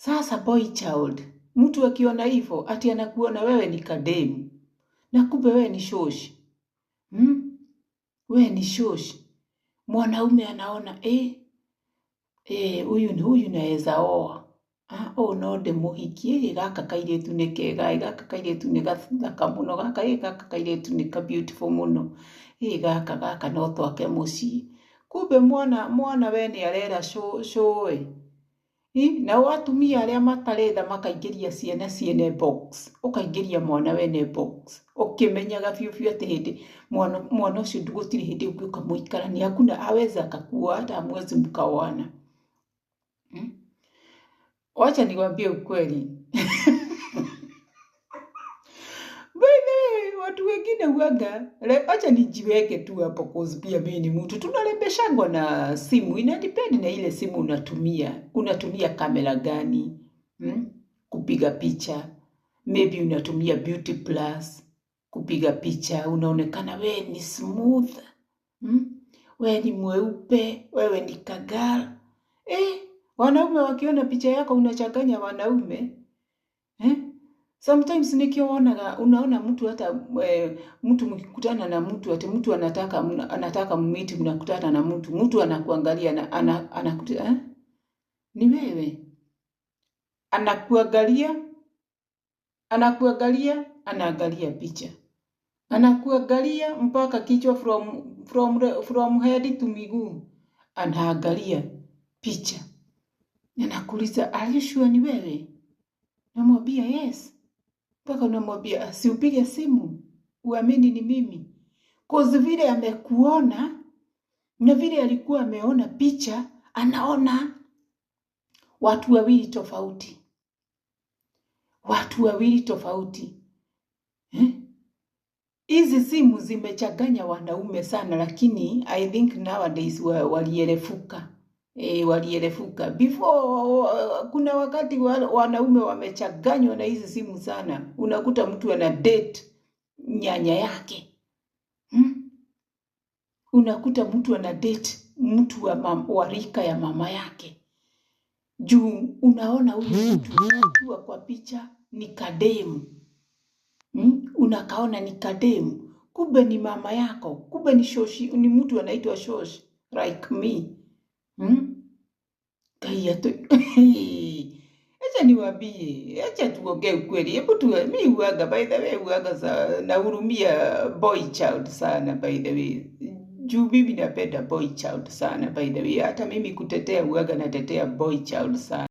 Sasa boy child, mtu akiona hivyo ati anakuona wewe ni kademu, na kumbe wewe ni shoshi. Wewe ni shoshi. Mwanaume anaona huyu naweza oa. No ndĩmũhikie, gaka kairĩtu nĩ kega, gaka kairĩtu nĩ gathaka mũno, gaka kairĩtu nĩ ka beautiful mũno, gaka no twake mũciĩ. Kumbe mwana we nĩ arera cũĩ. Na atumia arĩa matarĩ tha makaingĩria ciana ciene box, ũkaingĩria mwana wene box, ũkĩmenyaga biũ atĩ hĩndĩ mwana ũcio gũtirĩ hĩndĩ ũngĩũka mũikarania, hakuna aweza akakuoa hata hamwezi mkaoana. Wacha nikwambie ukweli. Bebe, watu wengine huaga, acha nijiweke tu hapo cause pia mimi ni mtu. Tunarembeshangwa na simu, inadepend na ile simu unatumia. Unatumia kamera gani? Kupiga picha. Maybe unatumia Beauty Plus kupiga picha. Unaonekana wewe ni smooth. Wewe ni mweupe, wewe ni kagala. Wanaume wakiona picha yako unachanganya wanaume. Sometimes unaona mtu hata mtu mkikutana na mtu ati mtu anataka mmiti, mnakutana na mtu anakuangalia anakuta ni wewe. Anaangalia picha. Anakuangalia mpaka kichwa from head to miguu. Anaangalia picha. Anakuuliza, are you sure ni wewe? Namwambia yes. Mpaka unamwambia si upige simu, uamini ni mimi. Cause vile amekuona na vile alikuwa ameona picha, anaona watu wawili tofauti. Watu wawili tofauti. Hizi simu zimechanganya wanaume sana, lakini I think nowadays walierefuka. Walierefuka. Before kuna wakati wanaume wamechanganywa na hizi simu sana. Unakuta mtu ana date nyanya yake. Unakuta mtu ana date mtu wa rika ya mama yake. Juu unaona huyu mtu akiwa kwa picha ni kademu. Unakaona ni kademu. Kumbe ni mama yako. Kumbe ni shoshi, ni mtu anaitwa shoshi like me. Acha niwaambie, acha tuongee ukweli. Hebu mimi huaga by the way, nahurumia boy child sana by the way. Juu mimi napenda boy child sana by the way. Hata mimi kutetea huaga natetea boy child sana.